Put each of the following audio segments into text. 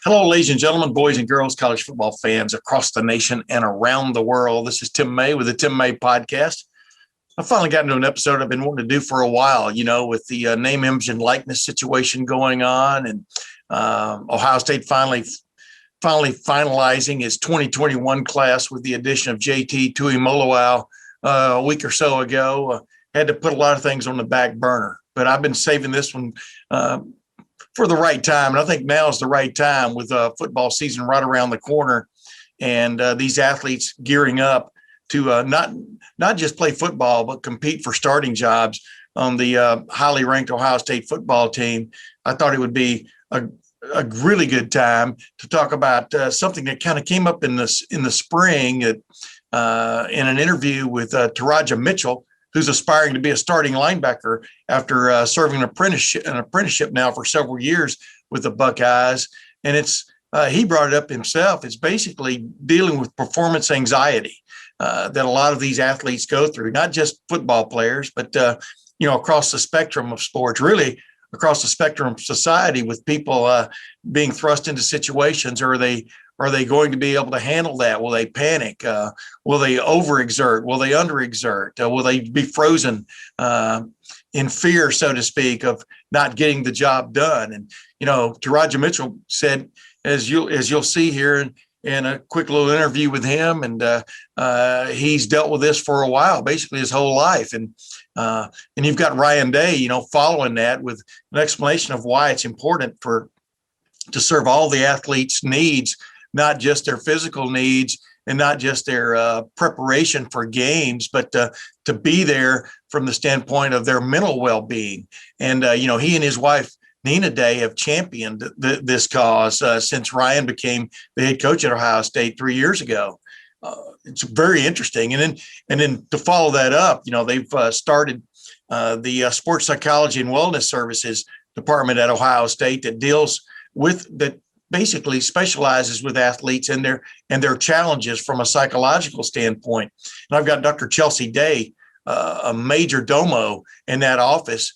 Hello, ladies and gentlemen, boys and girls, college football fans across the nation and around the world. This is Tim May with the Tim May Podcast. I finally got into an episode I've been wanting to do for a while, with the name, image, and likeness situation going on, and Ohio State finally finalizing its 2021 class with the addition of JT Tuimoloau a week or so ago. Had to put a lot of things on the back burner, but I've been saving this one for the right time. And I think now is the right time with football season right around the corner and these athletes gearing up to not just play football, but compete for starting jobs on the highly ranked Ohio State football team. I thought it would be a really good time to talk about something that kind of came up in the spring in an interview with Teradja Mitchell, who's aspiring to be a starting linebacker after serving an apprenticeship now for several years with the Buckeyes. And he brought it up himself. It's basically dealing with performance anxiety that a lot of these athletes go through, not just football players, but across the spectrum of sports, really across the spectrum of society, with people being thrust into situations. Are they going to be able to handle that? Will they panic? Will they overexert? Will they underexert? Will they be frozen in fear, so to speak, of not getting the job done? And Teradja Mitchell said, as you'll see here in a quick little interview with him, and he's dealt with this for a while, basically his whole life. And you've got Ryan Day, following that with an explanation of why it's important to serve all the athletes' needs, not just their physical needs and not just their preparation for games, but to be there from the standpoint of their mental well-being. And, he and his wife, Nina Day, have championed this cause since Ryan became the head coach at Ohio State 3 years ago. It's very interesting. And then to follow that up, they've started the Sports Psychology and Wellness Services department at Ohio State that basically specializes with athletes and their challenges from a psychological standpoint. And I've got Dr. Chelsea Day, a major domo in that office,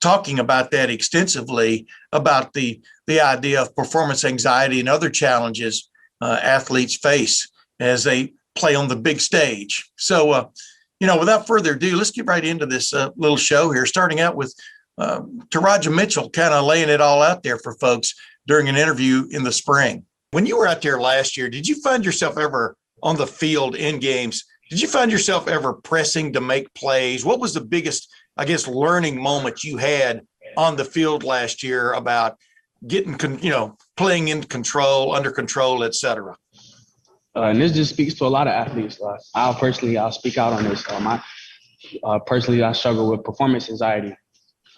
talking about that extensively, about the idea of performance anxiety and other challenges athletes face as they play on the big stage. So, without further ado, let's get right into this little show here, starting out with Teradja Mitchell kind of laying it all out there for folks during an interview in the spring. When you were out there last year, did you find yourself ever on the field in games? Did you find yourself ever pressing to make plays? What was the biggest, learning moment you had on the field last year about getting, playing in control, under control, et cetera? And this just speaks to a lot of athletes. I'll speak out on this. Personally, I struggle with performance anxiety.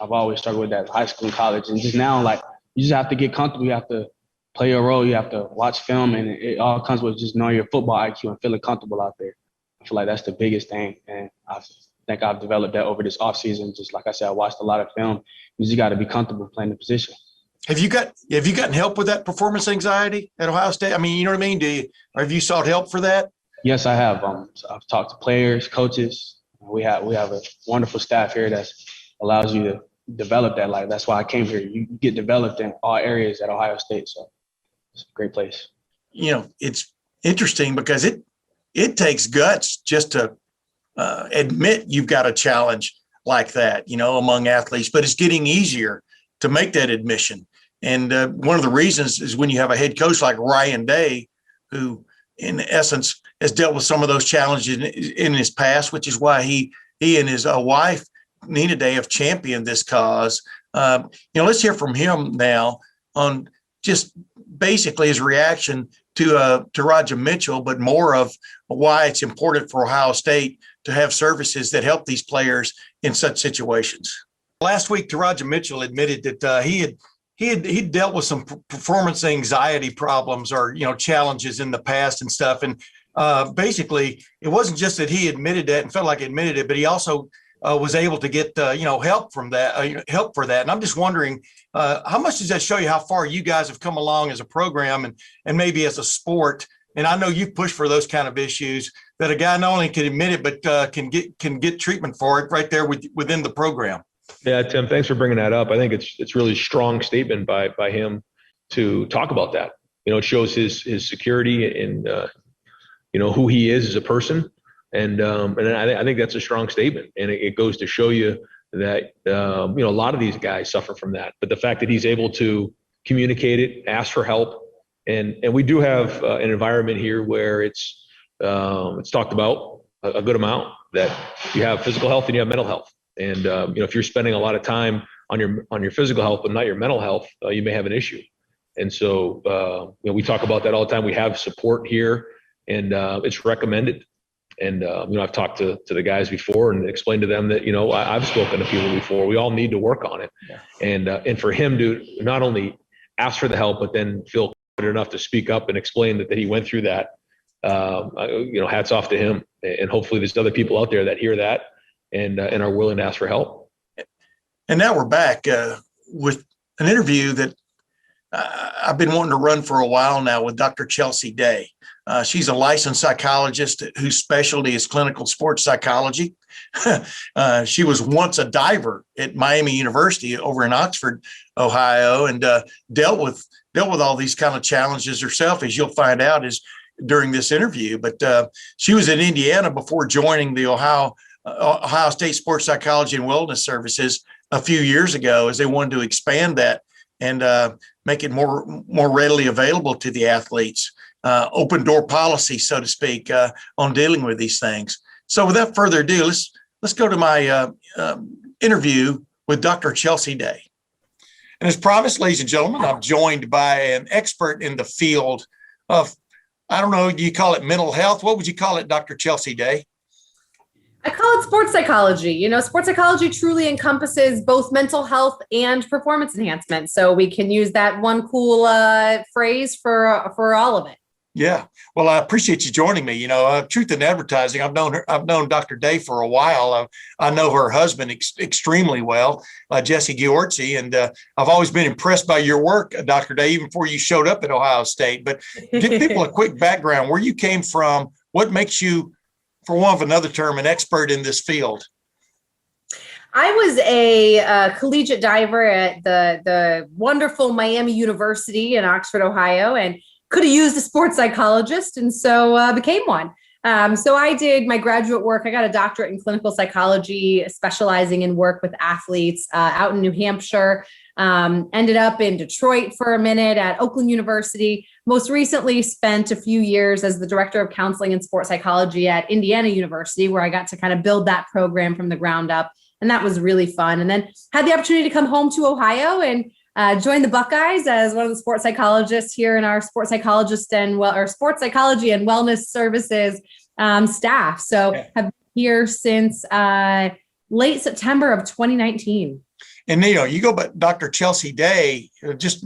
I've always struggled with that in high school and college. And just now, you just have to get comfortable. You have to play your role. You have to watch film. And it all comes with just knowing your football IQ and feeling comfortable out there. I feel like that's the biggest thing. And I think I've developed that over this offseason. Just like I said, I watched a lot of film. You just got to be comfortable playing the position. Have you gotten help with that performance anxiety at Ohio State? You know what I mean? Have you sought help for that? Yes, I have. So I've talked to players, coaches. We have a wonderful staff here that allows you to develop that. That's why I came here. You get developed in all areas at Ohio State. So it's a great place. It's interesting because it takes guts just to admit you've got a challenge like that, among athletes, but it's getting easier to make that admission. And one of the reasons is when you have a head coach like Ryan Day, who in essence has dealt with some of those challenges in his past, which is why he and his wife, Nina Day, have championed this cause. Let's hear from him now on just basically his reaction to Teradja Mitchell, but more of why it's important for Ohio State to have services that help these players in such situations. Last week, Teradja Mitchell admitted that he dealt with some performance anxiety problems or challenges in the past and stuff. And basically, it wasn't just that he admitted that and felt like he admitted it, but he also was able to get help from that, help for that. And I'm just wondering, how much does that show you how far you guys have come along as a program and maybe as a sport? And I know you've pushed for those kind of issues that a guy not only can admit it, but can get treatment for it right there within the program. Yeah, Tim, thanks for bringing that up. I think it's really strong statement by him. to talk about that. It shows his security and who he is as a person, and I think that's a strong statement, and it goes to show you that a lot of these guys suffer from that. But the fact that he's able to communicate it, ask for help, and we do have an environment here where it's talked about a good amount, that you have physical health and you have mental health, and if you're spending a lot of time on your physical health but not your mental health, you may have an issue. And so we talk about that all the time. We have support here, and it's recommended. And I've talked to the guys before and explained to them that I've spoken to people before. We all need to work on it. Yeah. And for him to not only ask for the help, but then feel confident enough to speak up and explain that he went through that. Hats off to him. And hopefully there's other people out there that hear that and are willing to ask for help. And now we're back with an interview that I've been wanting to run for a while now with Dr. Chelsea Day. She's a licensed psychologist whose specialty is clinical sports psychology. She was once a diver at Miami University over in Oxford, Ohio, and dealt with all these kind of challenges herself, as you'll find out is during this interview. But she was in Indiana before joining the Ohio State Sports Psychology and Wellness Services a few years ago, as they wanted to expand that and make it more readily available to the athletes. Open door policy, so to speak, on dealing with these things. So without further ado, let's go to my interview with Dr. Chelsea Day. And as promised, ladies and gentlemen, I'm joined by an expert in the field of, I don't know, do you call it mental health? What would you call it, Dr. Chelsea Day? I call it sports psychology. Sports psychology truly encompasses both mental health and performance enhancement. So we can use that one cool phrase for all of it. Yeah. Well, I appreciate you joining me. Truth in Advertising, I've known Dr. Day for a while. I know her husband extremely well, Jesse Giorgi, and I've always been impressed by your work, Dr. Day, even before you showed up at Ohio State. But give people a quick background, where you came from, what makes you, for want of another term, an expert in this field. I was a collegiate diver at the wonderful Miami University in Oxford, Ohio, and could have used a sports psychologist, and so became one. So I did my graduate work. I got a doctorate in clinical psychology, specializing in work with athletes out in New Hampshire. Ended up in Detroit for a minute at Oakland University. Most recently spent a few years as the director of counseling and sports psychology at Indiana University, where I got to kind of build that program from the ground up. And that was really fun. And then had the opportunity to come home to Ohio and join the Buckeyes as one of the sports psychologists here in our sports psychologist and sports psychology and wellness services staff. So have been here since late September of 2019. And you go by Dr. Chelsea Day. Yes.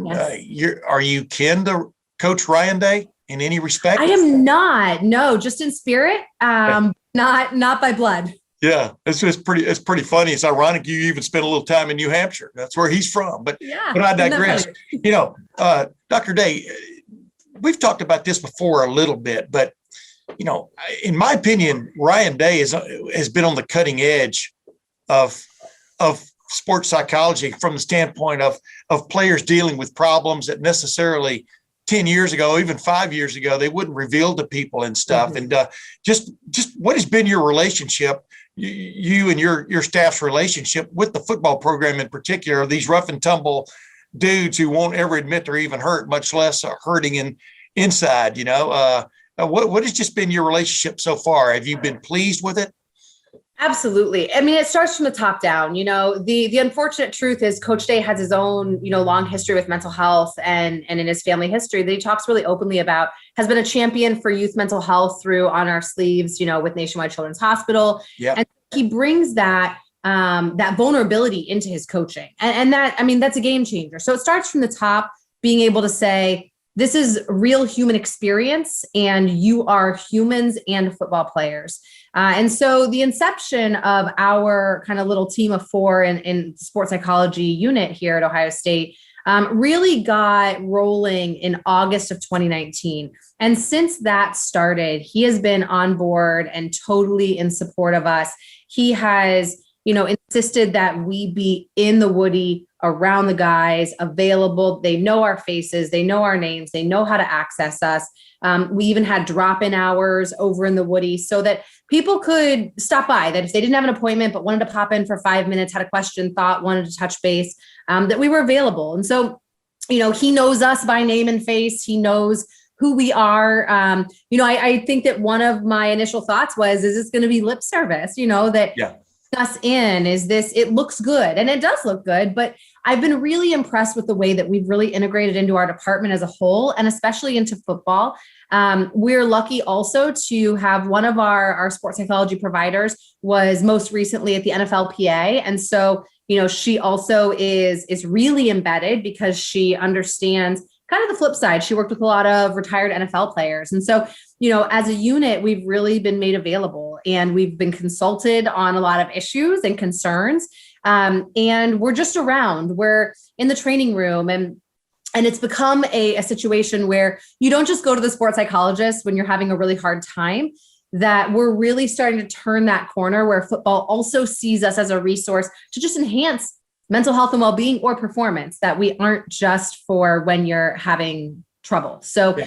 Are you kin to Coach Ryan Day in any respect? I am not. No, just in spirit. Not by blood. Yeah, it's pretty funny. It's ironic you even spent a little time in New Hampshire. That's where he's from. But I digress. Dr. Day, we've talked about this before a little bit, but in my opinion, Ryan Day has been on the cutting edge of sports psychology from the standpoint of players dealing with problems that necessarily 10 years ago, even 5 years ago, they wouldn't reveal to people and stuff. Mm-hmm. And just what has been your relationship, you and your staff's relationship with the football program in particular, these rough and tumble dudes who won't ever admit they're even hurt, much less hurting inside, what has just been your relationship so far? Have you been pleased with it? Absolutely. I mean, it starts from the top down. The unfortunate truth is Coach Day has his own, long history with mental health and in his family history that he talks really openly about, has been a champion for youth mental health through On Our Sleeves, with Nationwide Children's Hospital. Yeah. And he brings that vulnerability into his coaching. And that's a game changer. So it starts from the top, being able to say, this is real human experience, and you are humans and football players. And so the inception of our kind of little team of four in sports psychology unit here at Ohio State really got rolling in August of 2019. And since that started, he has been on board and totally in support of us. He has, insisted that we be in the Woody around the guys, available. They know our faces, they know our names, they know how to access us. We even had drop-in hours over in the Woody so that people could stop by, that if they didn't have an appointment but wanted to pop in for 5 minutes, had a question, thought, wanted to touch base, that we were available. And so, he knows us by name and face. He knows who we are. I think that one of my initial thoughts was, is this going to be lip service? That us in, is this, it looks good, and it does look good, but I've been really impressed with the way that we've really integrated into our department as a whole, and especially into football. We're lucky also to have one of our sports psychology providers was most recently at the NFLPA. And so, she also is really embedded because she understands kind of the flip side. She worked with a lot of retired NFL players. And so, as a unit, we've really been made available, and we've been consulted on a lot of issues and concerns. And we're just around, we're in the training room, and it's become a situation where you don't just go to the sports psychologist when you're having a really hard time, that we're really starting to turn that corner where football also sees us as a resource to just enhance mental health and well-being or performance, that we aren't just for when you're having trouble. So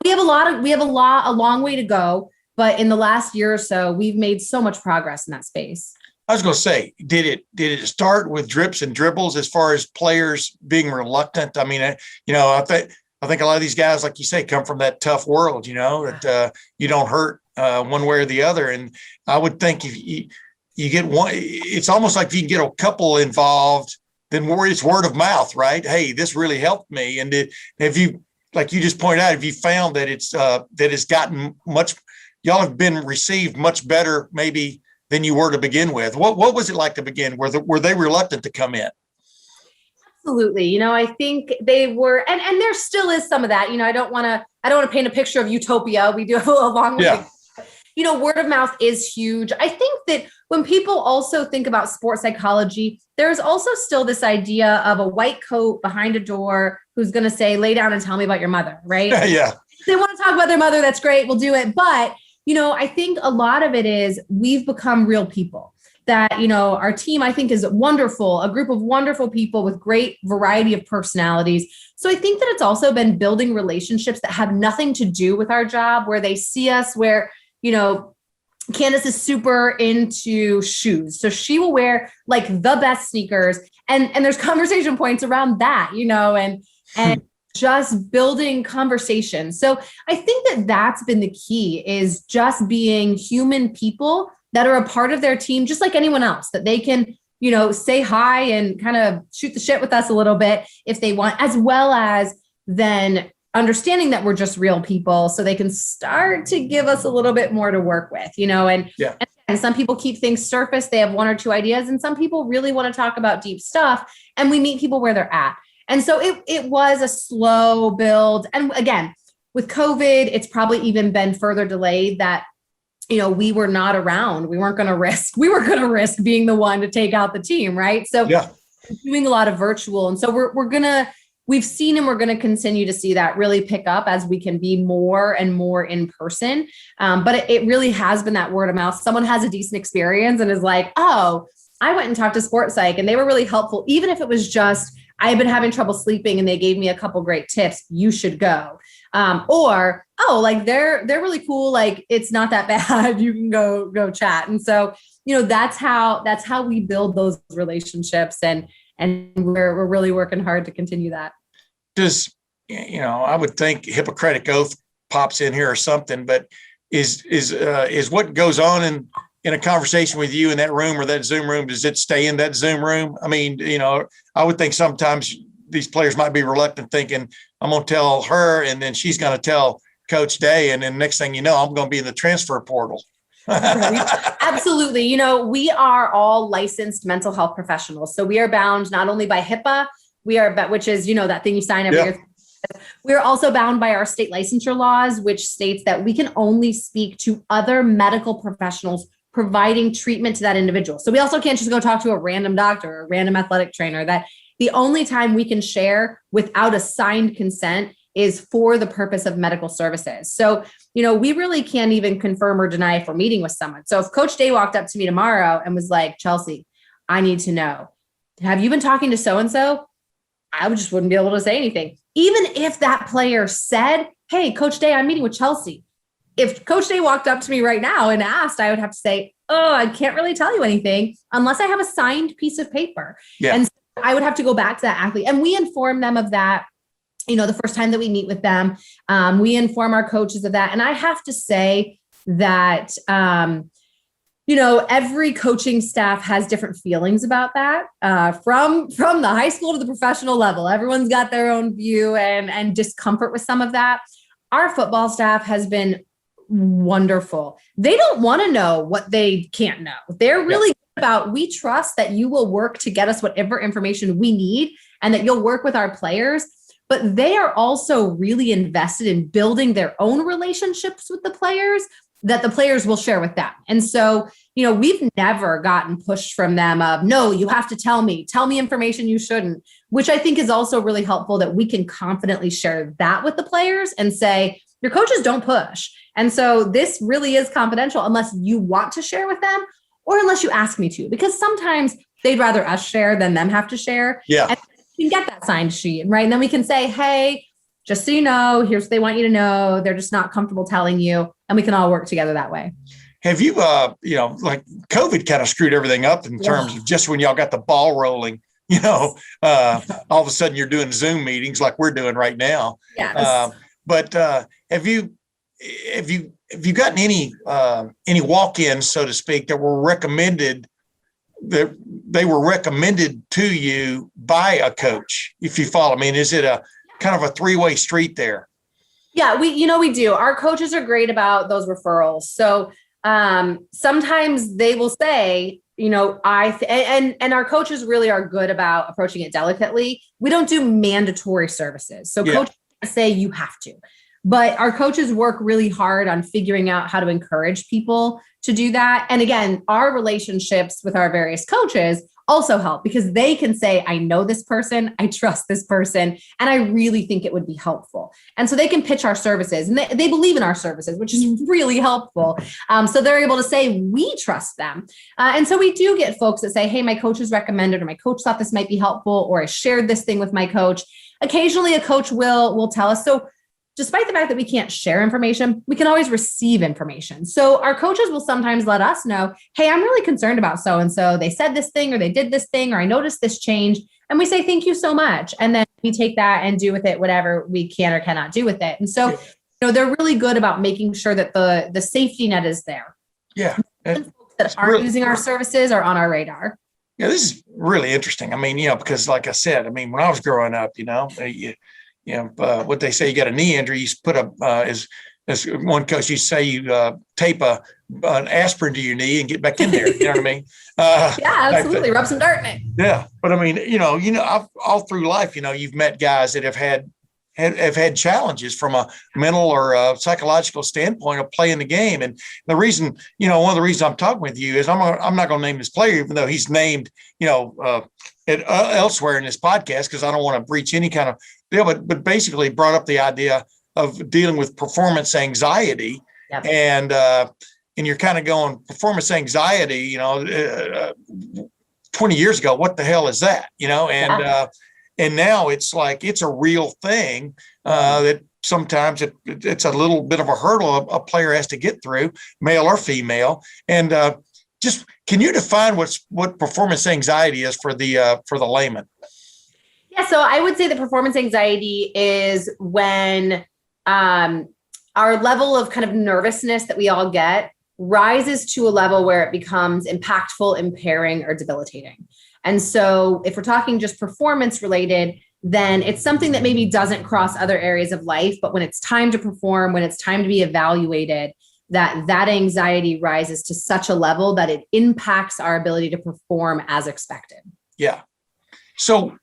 we have a long way to go, but in the last year or so, we've made so much progress in that space. I was going to say, did it start with drips and dribbles as far as players being reluctant? I mean, I think a lot of these guys, like you say, come from that tough world, that you don't hurt one way or the other. And I would think if you get one, it's almost like if you can get a couple involved, then it's word of mouth, right? Hey, this really helped me. And have you, like you just pointed out, have you found that it's gotten much, y'all have been received much better maybe than you were to begin with? What was it like to begin? Were they reluctant to come in? Absolutely. I think they were, and there still is some of that. I don't want to paint a picture of utopia. We do have a long way. Yeah. Word of mouth is huge. I think that when people also think about sports psychology, there's also still this idea of a white coat behind a door who's going to say, lay down and tell me about your mother, right? Yeah. If they want to talk about their mother, that's great. We'll do it. But, I think a lot of it is we've become real people. That, our team, I think, is wonderful, a group of wonderful people with great variety of personalities. So I think that it's also been building relationships that have nothing to do with our job, where they see us where, Candace is super into shoes. So she will wear like the best sneakers, and there's conversation points around that, and just building conversation. So I think that that's been the key, is just being human people that are a part of their team, just like anyone else, that they can, say hi and kind of shoot the shit with us a little bit if they want, as well as then understanding that we're just real people, so they can start to give us a little bit more to work with, and some people keep things surface. They have one or two ideas, and some people really want to talk about deep stuff, and we meet people where they're at. And so it was a slow build. And again, with COVID, it's probably even been further delayed, that, we were not around. We were going to risk being the one to take out the team. Right. So doing a lot of virtual. And so we've seen, and we're going to continue to see that really pick up as we can be more and more in person. But it really has been that word of mouth. Someone has a decent experience and is like, oh, I went and talked to Sports Psych and they were really helpful. Even if it was just, I have been having trouble sleeping and they gave me a couple great tips, you should go. Or, oh, like they're really cool. Like, it's not that bad. You can go chat. And so, that's how we build those relationships, and we're really working hard to continue that. Does, I would think Hippocratic Oath pops in here or something, but is what goes on in a conversation with you in that room or that Zoom room, does it stay in that Zoom room? I mean, I would think sometimes these players might be reluctant, thinking, I'm going to tell her, and then she's going to tell Coach Day, and then next thing you know, I'm going to be in the transfer portal. Right. Absolutely. We are all licensed mental health professionals. So we are bound not only by HIPAA, which is, that thing you sign every year. We're also bound by our state licensure laws, which states that we can only speak to other medical professionals providing treatment to that individual. So we also can't just go talk to a random doctor or a random athletic trainer. That the only time we can share without a signed consent is for the purpose of medical services. So, we really can't even confirm or deny if we're meeting with someone. So if Coach Day walked up to me tomorrow and was like, Chelsea, I need to know, have you been talking to so-and-so? I just wouldn't be able to say anything. Even if that player said, hey, Coach Day, I'm meeting with Chelsea. If Coach Day walked up to me right now and asked, I would have to say, oh, I can't really tell you anything unless I have a signed piece of paper. Yeah. And so I would have to go back to that athlete. And we inform them of that, the first time that we meet with them. We inform our coaches of that. And I have to say that, every coaching staff has different feelings about that. From the high school to the professional level, everyone's got their own view and discomfort with some of that. Our football staff has been wonderful. They don't want to know what they can't know. They're really good about, we trust that you will work to get us whatever information we need and that you'll work with our players. But they are also really invested in building their own relationships with the players that the players will share with them. And so, we've never gotten pushed from them of, no, you have to tell me information you shouldn't, which I think is also really helpful that we can confidently share that with the players and say, your coaches don't push. And so this really is confidential unless you want to share with them or unless you ask me to, because sometimes they'd rather us share than them have to share. Yeah. And you can get that signed sheet, right? And then we can say, hey, just so you know, here's what they want you to know. They're just not comfortable telling you. And we can all work together that way. Have you, like COVID kind of screwed everything up in terms of just when y'all got the ball rolling, all of a sudden you're doing Zoom meetings like we're doing right now. Yes. But have you gotten any walk-ins, so to speak, that were recommended, that they were recommended to you by a coach, if you follow me? And is it a kind of a three-way street there? Yeah, we do. Our coaches are great about those referrals. So sometimes they will say, and our coaches really are good about approaching it delicately. We don't do mandatory services. So coaches say you have to, but our coaches work really hard on figuring out how to encourage people to do that. And again, our relationships with our various coaches also help because they can say, I know this person, I trust this person, and I really think it would be helpful. And so they can pitch our services and they believe in our services, which is really helpful. So they're able to say, we trust them. And so we do get folks that say, hey, my coach has recommended, or my coach thought this might be helpful, or I shared this thing with my coach. Occasionally a coach will tell us. So despite the fact that we can't share information, we can always receive information. So our coaches will sometimes let us know, hey, I'm really concerned about so-and-so. They said this thing, or they did this thing, or I noticed this change. And we say, thank you so much. And then we take that and do with it whatever we can or cannot do with it. And so, they're really good about making sure that the safety net is there. Yeah. Folks that aren't using our services are on our radar. Yeah, this is really interesting. I mean, because like I said, when I was growing up, what they say, you got a knee injury, you put as one coach used to say, you tape an aspirin to your knee and get back in there. You know what I mean? Yeah, absolutely. Rub some dirt in it. Yeah. But I've, all through life, you've met guys that have had challenges from a mental or a psychological standpoint of playing the game. And the reason, one of the reasons I'm talking with you is I'm not going to name this player, even though he's named, elsewhere in this podcast, because I don't want to breach any kind of deal, but basically brought up the idea of dealing with performance anxiety. Yep. And you're kind of going, performance anxiety, 20 years ago, what the hell is that? And now it's like, it's a real thing that sometimes it's a little bit of a hurdle a player has to get through, male or female. And just, can you define what performance anxiety is for the layman? Yeah, so I would say that performance anxiety is when our level of kind of nervousness that we all get rises to a level where it becomes impactful, impairing, or debilitating. And so if we're talking just performance related, then it's something that maybe doesn't cross other areas of life, but when it's time to perform, when it's time to be evaluated, that anxiety rises to such a level that it impacts our ability to perform as expected. Yeah. So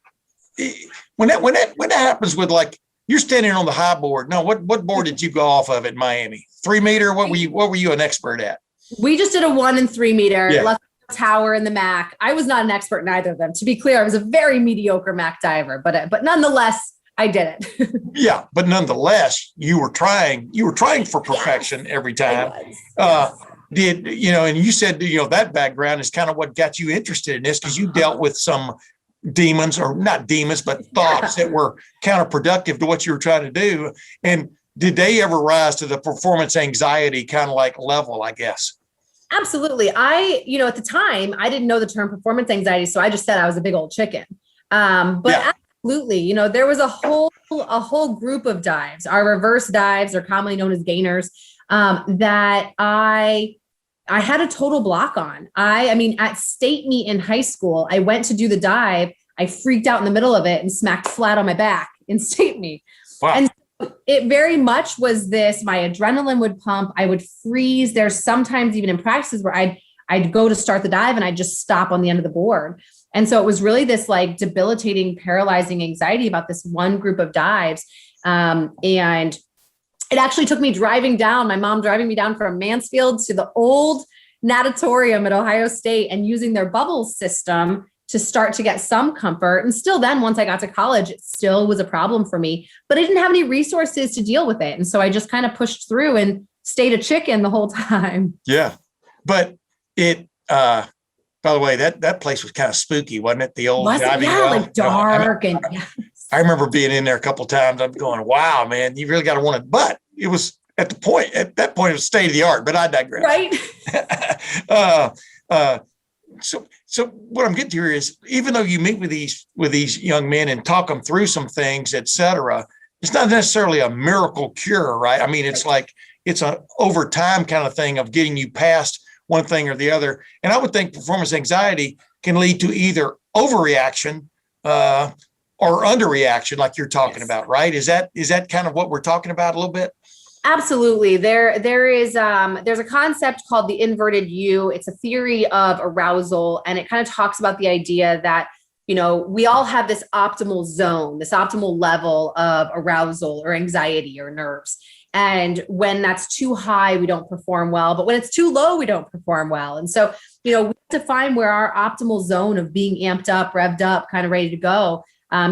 when that happens with, like, you're standing on the high board. No, what board did you go off of at Miami? 3 meter? What were you an expert at? We just did a 1 and 3 meter. Yeah. Left tower in the MAC. I was not an expert in either of them. To be clear, I was a very mediocre MAC diver, but nonetheless, I did it. Yeah, but nonetheless, you were trying for perfection every time. Yes. And you said, that background is kind of what got you interested in this, because you dealt with some demons, or not demons, but thoughts that were counterproductive to what you were trying to do? And did they ever rise to the performance anxiety kind of like level, I guess? Absolutely. At the time, I didn't know the term performance anxiety, so I just said I was a big old chicken. But absolutely, there was a whole group of dives. Our reverse dives, are commonly known as gainers, that I had a total block on. I mean, at state meet in high school, I went to do the dive. I freaked out in the middle of it and smacked flat on my back in state meet. Wow. And it very much was this, my adrenaline would pump. I would freeze. There's sometimes even in practices where I'd go to start the dive and I'd just stop on the end of the board. And so it was really this like debilitating, paralyzing anxiety about this one group of dives. And it actually took me my mom driving me down from Mansfield to the old natatorium at Ohio State and using their bubble system to start to get some comfort. And still then, once I got to college, it still was a problem for me, but I didn't have any resources to deal with it. And so I just kind of pushed through and stayed a chicken the whole time. Yeah. But by the way, that place was kind of spooky, wasn't it? The old diving well? Like dark. I remember being in there a couple of times. I'm going, wow, man, you really got to want it. But it was at that point, it was state of the art, but I digress. Right. So what I'm getting to here is, even though you meet with these young men and talk them through some things, et cetera, it's not necessarily a miracle cure, right? I mean, it's like, it's a over time kind of thing of getting you past one thing or the other. And I would think performance anxiety can lead to either overreaction or underreaction, like you're talking about, right? Is that kind of what we're talking about a little bit? Absolutely. There's a concept called the inverted U. It's a theory of arousal, and it kind of talks about the idea that, we all have this optimal zone, this optimal level of arousal or anxiety or nerves. And when that's too high, we don't perform well, but when it's too low, we don't perform well. And so, we have to find where our optimal zone of being amped up, revved up, kind of ready to go.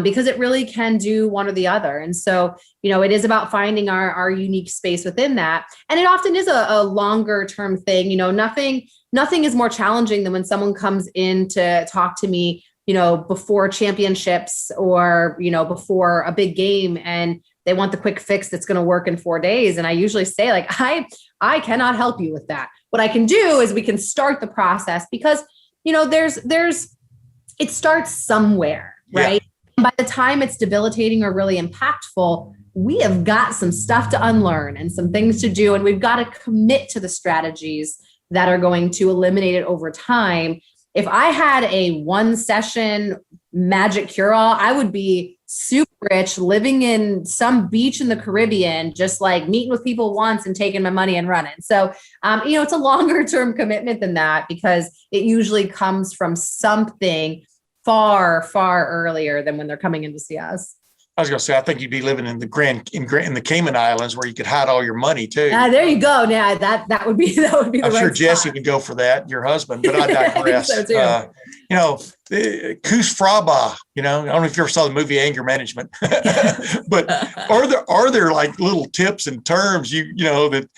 Because it really can do one or the other. And so, it is about finding our unique space within that. And it often is a longer term thing. Nothing is more challenging than when someone comes in to talk to me, before championships or, before a big game, and they want the quick fix that's going to work in 4 days. And I usually say, like, I cannot help you with that. What I can do is we can start the process, because, it starts somewhere, right? Yeah. By the time it's debilitating or really impactful, we have got some stuff to unlearn and some things to do. And we've got to commit to the strategies that are going to eliminate it over time. If I had a 1 session magic cure-all, I would be super rich, living in some beach in the Caribbean, just like meeting with people once and taking my money and running. So, it's a longer term commitment than that, because it usually comes from something far, far earlier than when they're coming in to see us. I was going to say, I think you'd be living in the Cayman Islands, where you could hide all your money too. There you go. Now that would be the I'm right sure Jesse spot. would go for that, your husband, but I digress. So too. Koos Fraba, I don't know if you ever saw the movie Anger Management, but are there like little tips and terms that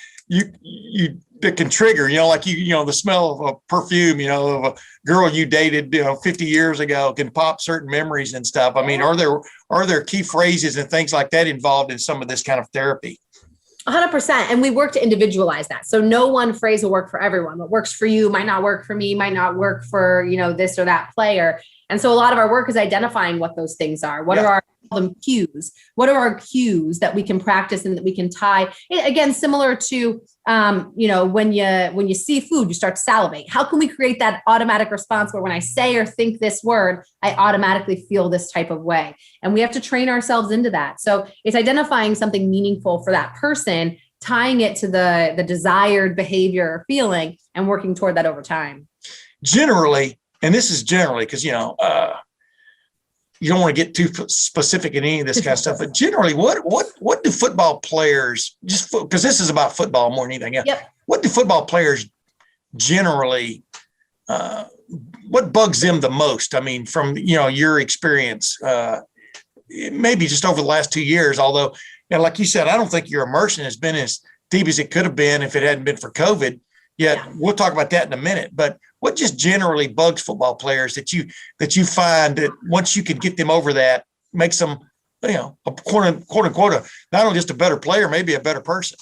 that can trigger, the smell of a perfume, of a girl you dated, 50 years ago can pop certain memories and stuff. I mean, are there key phrases and things like that involved in some of this kind of therapy? 100%. And we work to individualize that. So no one phrase will work for everyone. What works for you might not work for me, might not work for, this or that player. And so a lot of our work is identifying what those things are. What are our cues? What are our cues that we can practice and that we can tie? Again, similar to, when you see food, you start to salivate. How can we create that automatic response where when I say or think this word, I automatically feel this type of way? And we have to train ourselves into that. So it's identifying something meaningful for that person, tying it to the desired behavior or feeling, and working toward that over time. Generally, and this is generally because, you don't want to get too specific in any of this kind of stuff, but generally, what do football players, just because this is about football more than anything else, what do football players generally, what bugs them the most? I mean, from, your experience, maybe just over the last 2 years, although, like you said, I don't think your immersion has been as deep as it could have been if it hadn't been for COVID. Yeah, we'll talk about that in a minute. But what just generally bugs football players that you find that once you can get them over that, makes them, a quote unquote, not only just a better player, maybe a better person.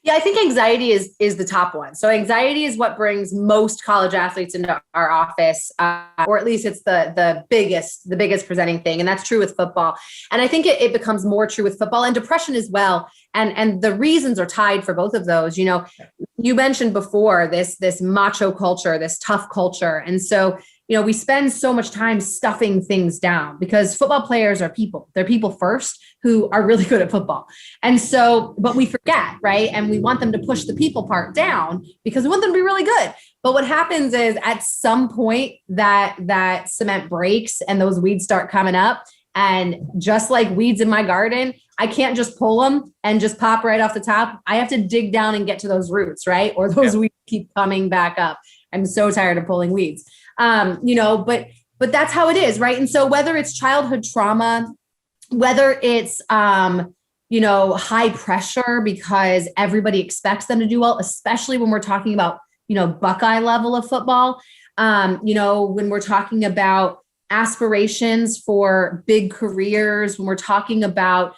Yeah, I think anxiety is the top one. So anxiety is what brings most college athletes into our office, or at least it's the biggest presenting thing. And that's true with football. And I think it becomes more true with football and depression as well. And the reasons are tied for both of those. You mentioned before this macho culture, this tough culture. And so, we spend so much time stuffing things down because football players are people. They're people first who are really good at football. And so, but we forget, right? And we want them to push the people part down because we want them to be really good. But what happens is at some point that cement breaks and those weeds start coming up. And just like weeds in my garden, I can't just pull them and just pop right off the top. I have to dig down and get to those roots, right? Or those weeds keep coming back up. I'm so tired of pulling weeds. But that's how it is, right? And so whether it's childhood trauma, whether it's high pressure because everybody expects them to do well, especially when we're talking about Buckeye level of football, when we're talking about aspirations for big careers, when we're talking about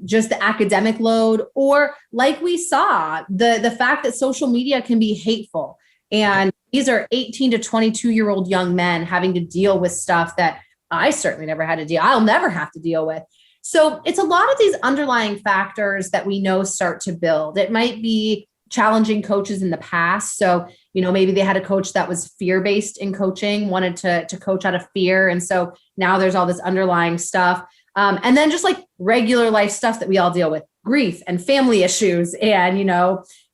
just the academic load, or like we saw, the fact that social media can be hateful. And these are 18 to 22-year-old young men having to deal with stuff that I certainly never had to deal. I'll never have to deal with. So it's a lot of these underlying factors that we know start to build. It might be challenging coaches in the past. So, maybe they had a coach that was fear-based in coaching, wanted to coach out of fear. And so now there's all this underlying stuff. And then just like regular life stuff that we all deal with, grief and family issues and,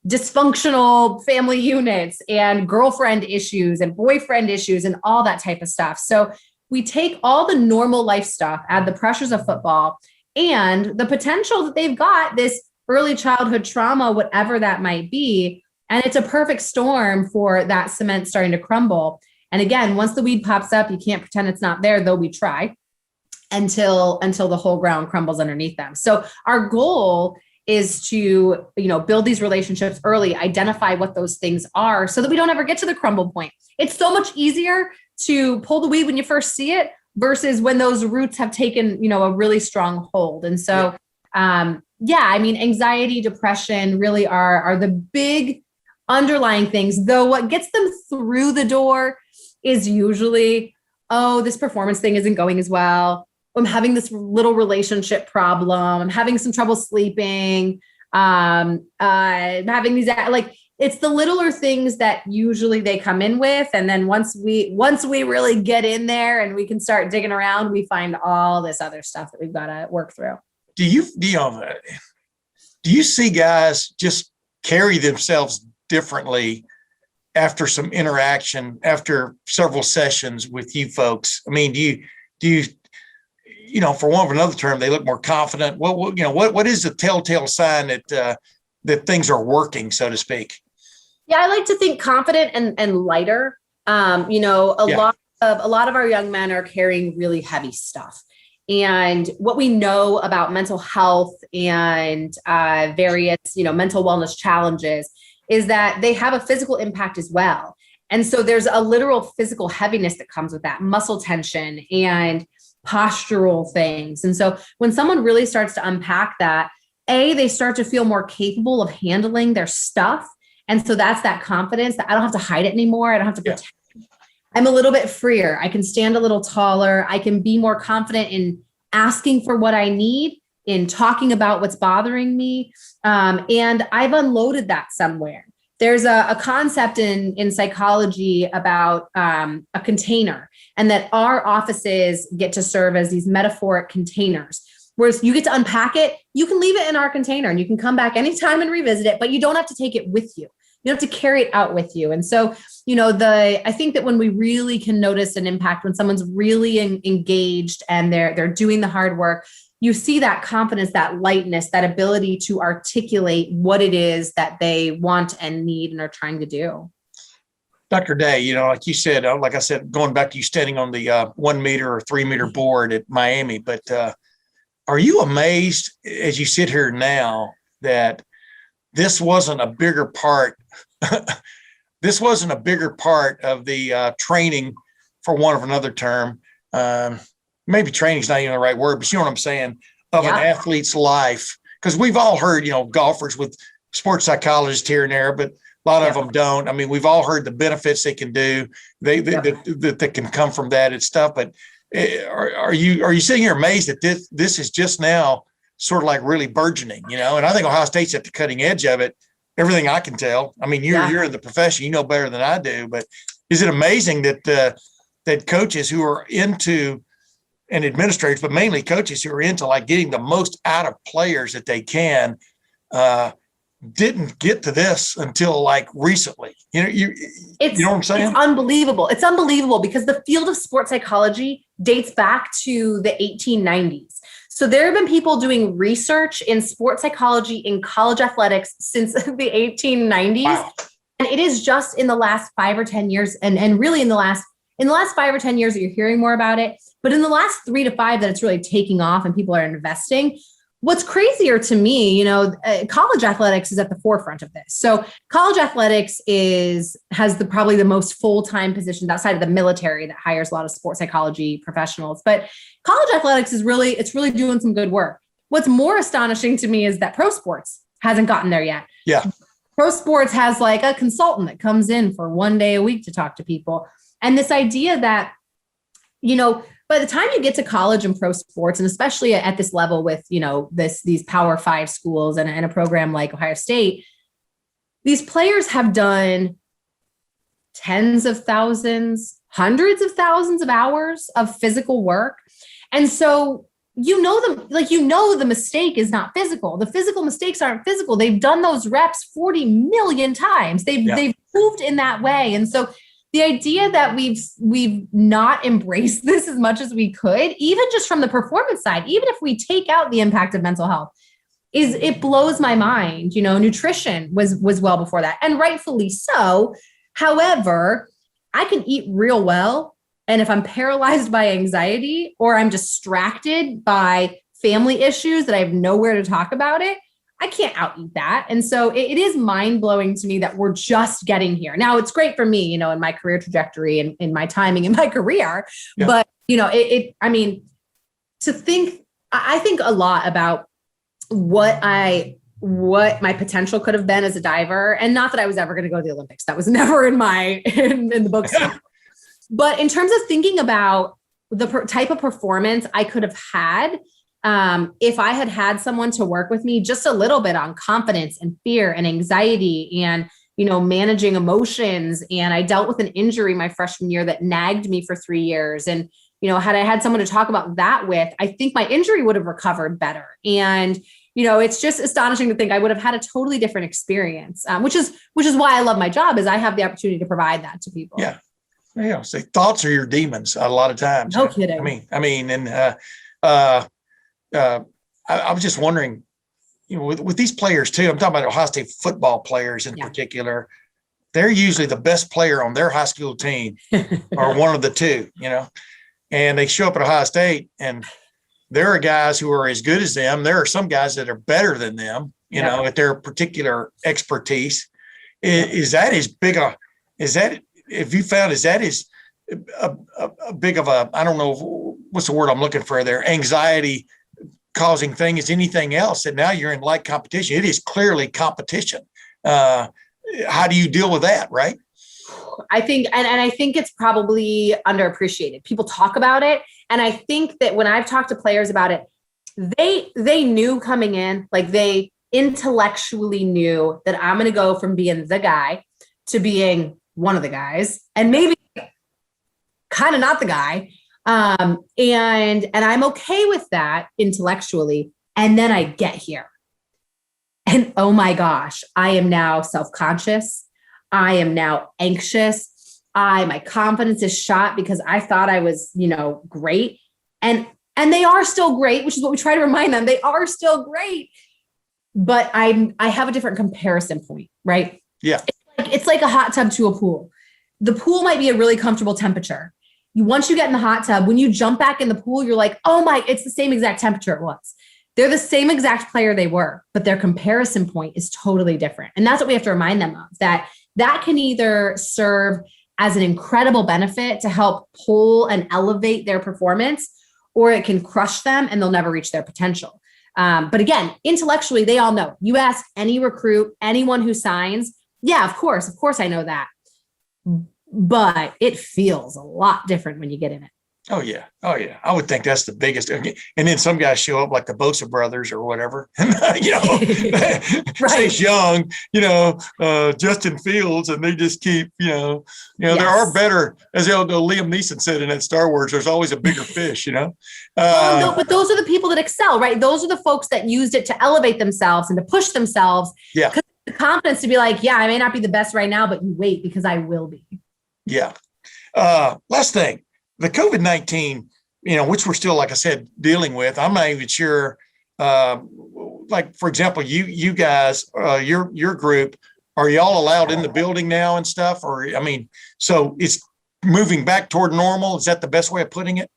dysfunctional family units and girlfriend issues and boyfriend issues and all that type of stuff. So we take all the normal life stuff, add the pressures of football and the potential that they've got this early childhood trauma, whatever that might be. And it's a perfect storm for that cement starting to crumble. And again, once the weed pops up, you can't pretend it's not there, though we try until the whole ground crumbles underneath them. So our goal is to, build these relationships early, identify what those things are so that we don't ever get to the crumble point. It's so much easier to pull the weed when you first see it versus when those roots have taken, a really strong hold. And so, anxiety, depression really are the big underlying things, though what gets them through the door is usually, this performance thing isn't going as well. I'm having this little relationship problem. I'm having some trouble sleeping. I'm having these, it's the littler things that usually they come in with. And then once we really get in there and we can start digging around, we find all this other stuff that we've got to work through. Do you see guys just carry themselves differently after some interaction, after several sessions with you folks? I mean, do you, for want of another term, they look more confident? What is the telltale sign that things are working, so to speak? Yeah, I like to think confident and lighter. A lot of our young men are carrying really heavy stuff. And what we know about mental health and various, mental wellness challenges is that they have a physical impact as well. And so there's a literal physical heaviness that comes with that, muscle tension and postural things. And so when someone really starts to unpack that, they start to feel more capable of handling their stuff. And so that's that confidence that I don't have to hide it anymore. I don't have to pretend. I'm a little bit freer. I can stand a little taller. I can be more confident in asking for what I need, in talking about what's bothering me. And I've unloaded that somewhere. There's a concept in psychology about a container, and that our offices get to serve as these metaphoric containers. Whereas you get to unpack it, you can leave it in our container and you can come back anytime and revisit it, but you don't have to take it with you. You don't have to carry it out with you. And so, I think that when we really can notice an impact, when someone's really engaged and they're doing the hard work, you see that confidence, that lightness, that ability to articulate what it is that they want and need and are trying to do. Dr. Day, like you said, like I said, going back to you standing on the 1 meter or 3 meter board at Miami, but are you amazed as you sit here now that this wasn't a bigger part this wasn't a bigger part of the training, for want of another term. Maybe training is not even the right word, but you know what I'm saying, of an athlete's life. Because we've all heard, golfers with sports psychologists here and there, but a lot of them don't. I mean, we've all heard the benefits they can do, that can come from that and stuff. But are you sitting here amazed that this is just now sort of like really burgeoning, And I think Ohio State's at the cutting edge of it. Everything I can tell. I mean, you're in the profession, you know better than I do. But is it amazing that that coaches who are into, and administrators, but mainly coaches who are into like getting the most out of players that they can, didn't get to this until like recently. You know what I'm saying? It's unbelievable. It's unbelievable because the field of sports psychology dates back to the 1890s. So there have been people doing research in sports psychology in college athletics since the 1890s. Wow. And it is just in the last 5 or 10 years, and really in the last 5 or 10 years that you're hearing more about it. But in the last 3 to 5 that it's really taking off and people are investing. What's crazier to me, college athletics is at the forefront of this. So college athletics has probably the most full-time positions outside of the military that hires a lot of sports psychology professionals. But college athletics it's really doing some good work. What's more astonishing to me is that pro sports hasn't gotten there yet. Yeah. Pro sports has like a consultant that comes in for 1 day a week to talk to people. And this idea that, by the time you get to college and pro sports, and especially at this level with, these Power 5 schools and a program like Ohio State, these players have done tens of thousands, hundreds of thousands of hours of physical work. And so, the mistake is not physical. The physical mistakes aren't physical. They've done those reps 40 million times. They've moved in that way. And so the idea that we've not embraced this as much as we could, even just from the performance side, even if we take out the impact of mental health, it blows my mind. Nutrition was well before that, and rightfully so. However, I can eat real well, and if I'm paralyzed by anxiety or I'm distracted by family issues that I have nowhere to talk about it, I can't out-eat that. And so it is mind-blowing to me that we're just getting here. Now, it's great for me, in my career trajectory and in my timing in my career. Yeah. But, I think a lot about what my potential could have been as a diver. And not that I was ever going to go to the Olympics. That was never in the books. But in terms of thinking about the type of performance I could have had, if I had someone to work with me just a little bit on confidence and fear and anxiety and, managing emotions. And I dealt with an injury my freshman year that nagged me for 3 years. And, had I had someone to talk about that with, I think my injury would have recovered better. And, it's just astonishing to think I would have had a totally different experience, which is why I love my job, is I have the opportunity to provide that to people. Yeah. So thoughts are your demons a lot of times. No kidding. I was just wondering, with these players too, I'm talking about Ohio State football players in particular, they're usually the best player on their high school team or one of the two, and they show up at Ohio State and there are guys who are as good as them. There are some guys that are better than them, at their particular expertise. Is that as big a big of a, I don't know what's the word I'm looking for there, anxiety causing thing as anything else, that now you're in like competition? It is clearly competition. How do you deal with that? Right. I think, and I think it's probably underappreciated. People talk about it. And I think that when I've talked to players about it, they knew coming in, like they intellectually knew that I'm going to go from being the guy to being one of the guys, and maybe kind of not the guy. And I'm okay with that intellectually. And then I get here and, oh my gosh, I am now self-conscious. I am now anxious. My confidence is shot because I thought I was, great. And they are still great, which is what we try to remind them. They are still great, but I have a different comparison point, right? Yeah. It's like a hot tub to a pool. The pool might be a really comfortable temperature. Once you get in the hot tub, when you jump back in the pool, you're like, oh my, it's the same exact temperature it was. They're the same exact player they were, but their comparison point is totally different. And that's what we have to remind them of, that that can either serve as an incredible benefit to help pull and elevate their performance, or it can crush them and they'll never reach their potential. But again, intellectually, they all know. You ask any recruit, anyone who signs, yeah, of course I know that. But it feels a lot different when you get in it. Oh yeah. I would think that's the biggest. And then some guys show up like the Bosa brothers or whatever, stays young, Justin Fields, and they just keep, yes. There are better, as Liam Neeson said in that Star Wars, there's always a bigger fish, But those are the people that excel, right? Those are the folks that used it to elevate themselves and to push themselves. Yeah. Because the confidence to be like, yeah, I may not be the best right now, but you wait, because I will be. Yeah. Last thing. The COVID-19, which we're still, like I said, dealing with, I'm not even sure, like, for example, you guys, your group, are y'all allowed in the building now and stuff? Or, so it's moving back toward normal. Is that the best way of putting it?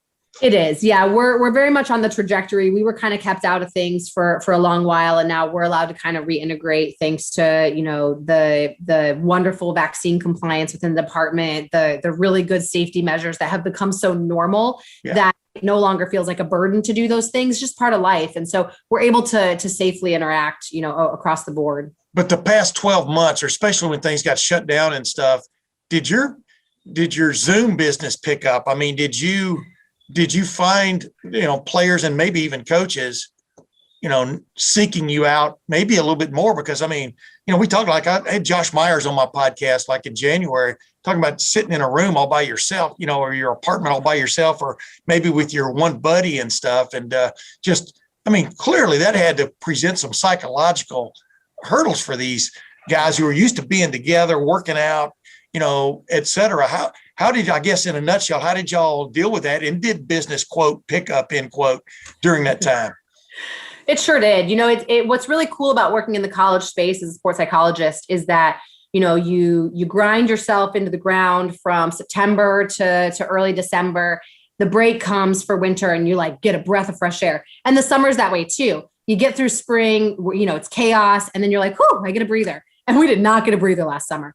It is. Yeah. We're very much on the trajectory. We were kind of kept out of things for a long while, and now we're allowed to kind of reintegrate thanks to, the wonderful vaccine compliance within the department, the really good safety measures that have become so normal that it no longer feels like a burden to do those things, just part of life. And so we're able to safely interact, across the board. But the past 12 months, or especially when things got shut down and stuff, did your Zoom business pick up? I mean, did you find, players and maybe even coaches, seeking you out maybe a little bit more? Because, we talked, like I had Josh Myers on my podcast, like in January, talking about sitting in a room all by yourself, or your apartment all by yourself, or maybe with your one buddy and stuff. And clearly that had to present some psychological hurdles for these guys who are used to being together, working out, et cetera. How did, I guess, in a nutshell, how did y'all deal with that? And did business, quote, pick up, end quote, during that time? It sure did. What's really cool about working in the college space as a sports psychologist is that, you grind yourself into the ground from September to early December. The break comes for winter and you like get a breath of fresh air. And the summer's that way too. You get through spring, it's chaos. And then you're like, I get a breather. And we did not get a breather last summer,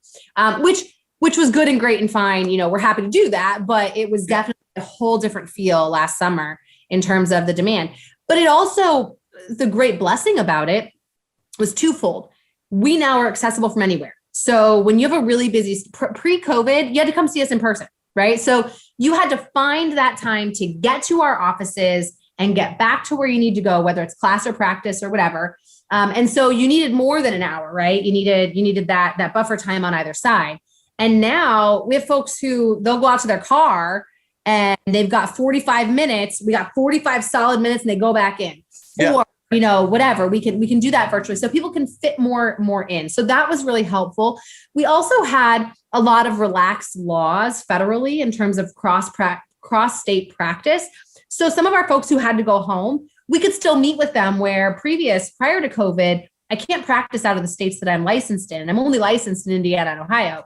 which was good and great and fine. We're happy to do that, but it was definitely a whole different feel last summer in terms of the demand. But it also, the great blessing about it was twofold. We now are accessible from anywhere. So when you have a really busy pre-COVID, you had to come see us in person, right? So you had to find that time to get to our offices and get back to where you need to go, whether it's class or practice or whatever. And so you needed more than an hour, right? You needed that buffer time on either side. And now we have folks who they'll go out to their car and they've got 45 minutes. We got 45 solid minutes and they go back in. Yeah. Or, whatever. We can do that virtually. So people can fit more in. So that was really helpful. We also had a lot of relaxed laws federally in terms of cross state practice. So some of our folks who had to go home, we could still meet with them where prior to COVID, I can't practice out of the states that I'm licensed in. I'm only licensed in Indiana and Ohio,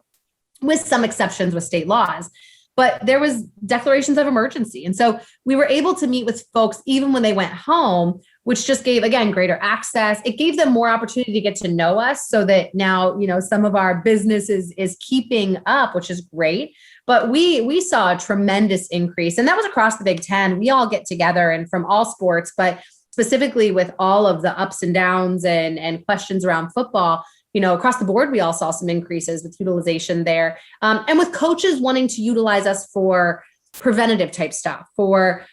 with some exceptions with state laws, but there was declarations of emergency. And so we were able to meet with folks even when they went home, which just gave, again, greater access. It gave them more opportunity to get to know us so that now, some of our business is keeping up, which is great. But we saw a tremendous increase, and that was across the Big Ten. We all get together and from all sports, but specifically with all of the ups and downs and questions around football, across the board, we all saw some increases with utilization there. And with coaches wanting to utilize us for preventative type stuff, for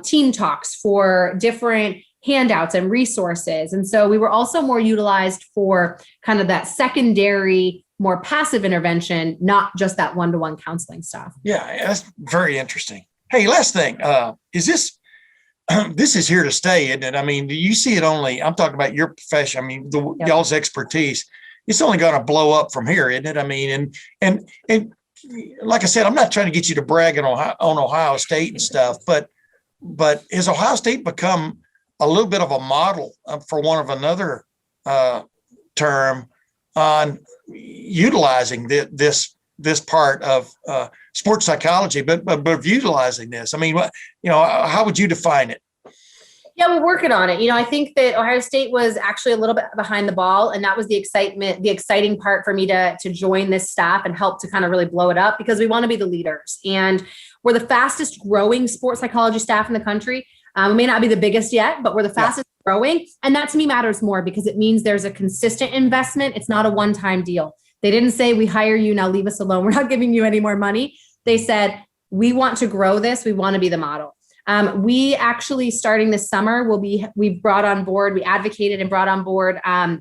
team talks, for different handouts and resources. And so we were also more utilized for kind of that secondary, more passive intervention, not just that one-to-one counseling stuff. Yeah, that's very interesting. Hey, last thing, is this is here to stay, isn't it? Do you see it only, I'm talking about your profession, y'all's expertise, it's only going to blow up from here, isn't it? And like I said, I'm not trying to get you to brag on Ohio State and stuff, but has Ohio State become a little bit of a model, for one of another term, on utilizing this part of sports psychology, but utilizing this? How would you define it? Yeah, we're working on it. I think that Ohio State was actually a little bit behind the ball, and that was the exciting part for me to join this staff and help to kind of really blow it up, because we want to be the leaders. And we're the fastest growing sports psychology staff in the country. We may not be the biggest yet, but we're the fastest growing. And that to me matters more, because it means there's a consistent investment. It's not a one-time deal. They didn't say, we hire you, now leave us alone, we're not giving you any more money. They said, we want to grow this. We want to be the model. We actually, starting this summer, we advocated and brought on board a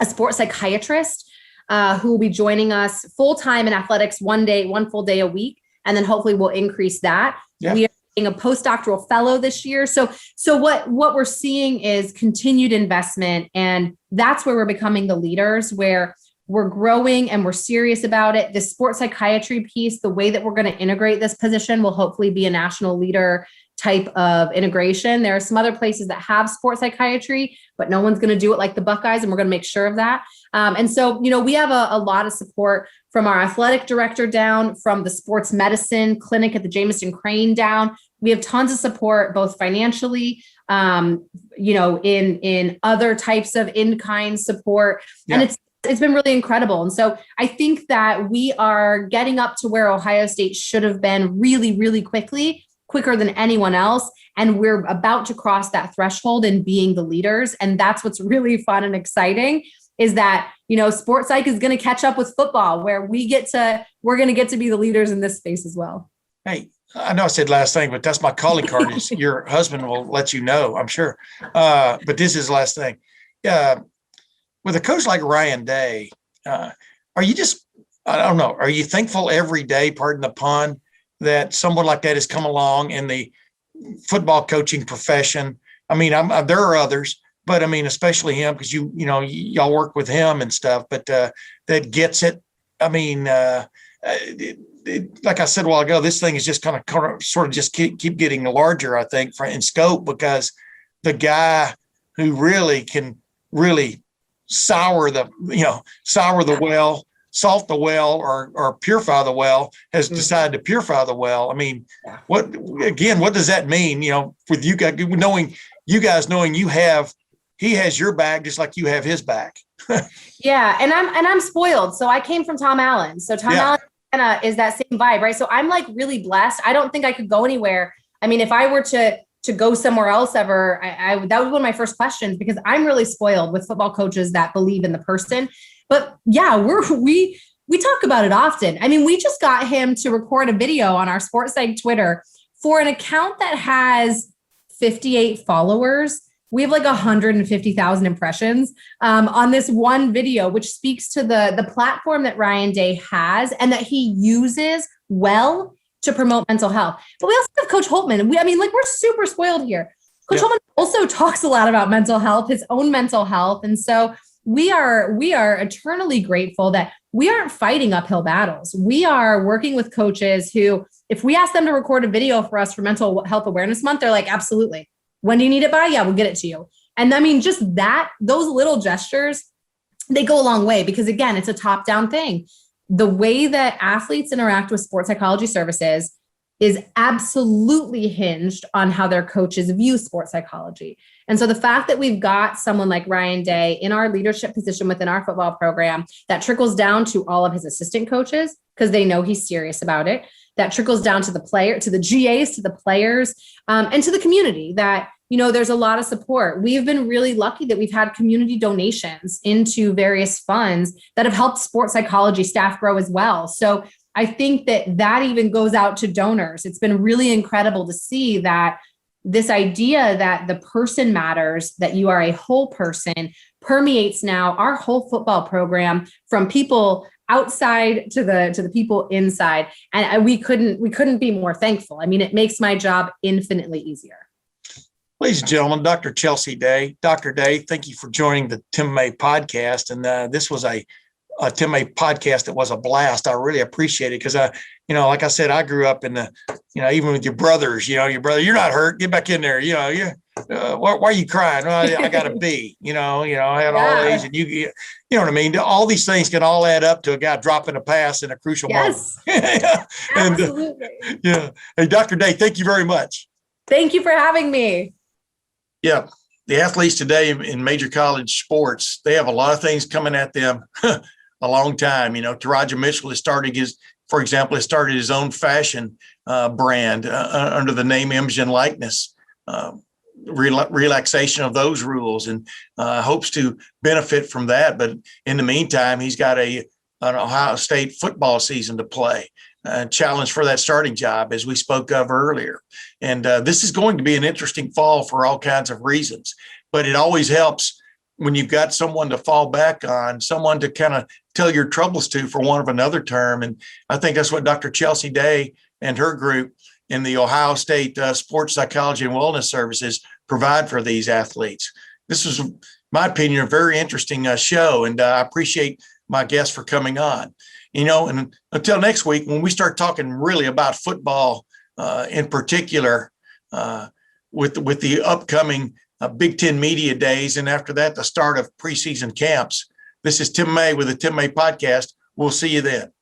sports psychiatrist who will be joining us full-time in athletics one full day a week. And then hopefully we'll increase that. Yeah. We are being a postdoctoral fellow this year. So what we're seeing is continued investment. And that's where we're becoming the leaders, where we're growing and we're serious about it. The sports psychiatry piece, the way that we're going to integrate this position will hopefully be a national leader type of integration. There are some other places that have sports psychiatry, but no one's going to do it like the Buckeyes, and we're going to make sure of that. And so, we have a lot of support from our athletic director down, from the sports medicine clinic at the Jamison Crane down. We have tons of support, both financially, in other types of in-kind support. Yeah. And it's been really incredible. And so I think that we are getting up to where Ohio State should have been really, really quicker than anyone else. And we're about to cross that threshold in being the leaders. And that's what's really fun and exciting, is that, sports psych is going to catch up with football, where we're going to get to be the leaders in this space as well. Hey, I know I said last thing, but that's my calling card. Is your husband will let you know, I'm sure. But this is the last thing. With a coach like Ryan Day, are you just, I don't know, are you thankful every day, pardon the pun, that someone like that has come along in the football coaching profession? I mean, there are others, but I mean, especially him, because y'all work with him and stuff, but that gets it. I mean, like I said a while ago, this thing is just kind of sort of just keep getting larger, I think, in scope, because the guy who really can really sour the well, salt the well, or purify the well, has decided to purify the well. I mean, what does that mean? With you guys, knowing he has your back just like you have his back. Yeah. And I'm spoiled. So I came from Tom Allen. So Tom Allen is that same vibe, right? So I'm like really blessed. I don't think I could go anywhere. I mean, if I were to go somewhere else ever, that was one of my first questions, because I'm really spoiled with football coaches that believe in the person. But yeah, we talk about it often. I mean, we just got him to record a video on our Sports Psych Twitter for an account that has 58 followers. We have like 150,000 impressions on this one video, which speaks to the platform that Ryan Day has and that he uses well to promote mental health. But we also have Coach Holtman. We're super spoiled here. Coach Holtman also talks a lot about mental health, his own mental health. And so we are eternally grateful that we aren't fighting uphill battles. We are working with coaches who, if we ask them to record a video for us for Mental Health Awareness Month, they're like, absolutely. When do you need it by? Yeah, we'll get it to you. And I mean, just those little gestures, they go a long way, because again, it's a top-down thing. The way that athletes interact with sports psychology services is absolutely hinged on how their coaches view sports psychology. And so the fact that we've got someone like Ryan Day in our leadership position within our football program, that trickles down to all of his assistant coaches, because they know he's serious about it. That trickles down to the player, to the GAs, to the players, and to the community, that, there's a lot of support. We've been really lucky that we've had community donations into various funds that have helped sports psychology staff grow as well. So I think that even goes out to donors. It's been really incredible to see that this idea that the person matters, that you are a whole person, permeates now our whole football program, from people outside to the people inside. And we couldn't be more thankful. I mean, it makes my job infinitely easier. Ladies and gentlemen, Dr. Chelsea Day. Dr. Day, thank you for joining the Tim May podcast. And this was a Tim May podcast that was a blast. I really appreciate it, because like I said, I grew up in even with your brothers, your brother, you're not hurt, get back in there. Why are you crying? Well, I got a B, I had all these, and you know what I mean? All these things can all add up to a guy dropping a pass in a crucial moment. Absolutely. Hey, Dr. Day, thank you very much. Thank you for having me. Yeah. The athletes today in major college sports, they have a lot of things coming at them a long time. Taraja Mitchell for example, has started his own fashion brand under the name Image and Likeness. Relaxation of those rules, and hopes to benefit from that. But in the meantime, he's got an Ohio State football season to play. Challenge for that starting job, as we spoke of earlier. And this is going to be an interesting fall for all kinds of reasons. But it always helps when you've got someone to fall back on, someone to kind of tell your troubles to, for want of another term. And I think that's what Dr. Chelsea Day and her group in the Ohio State Sports Psychology and Wellness Services provide for these athletes. This was, in my opinion, a very interesting show, and I appreciate my guests for coming on. And until next week, when we start talking really about football in particular, with the upcoming Big Ten Media Days, and after that, the start of preseason camps. This is Tim May with the Tim May Podcast. We'll see you then.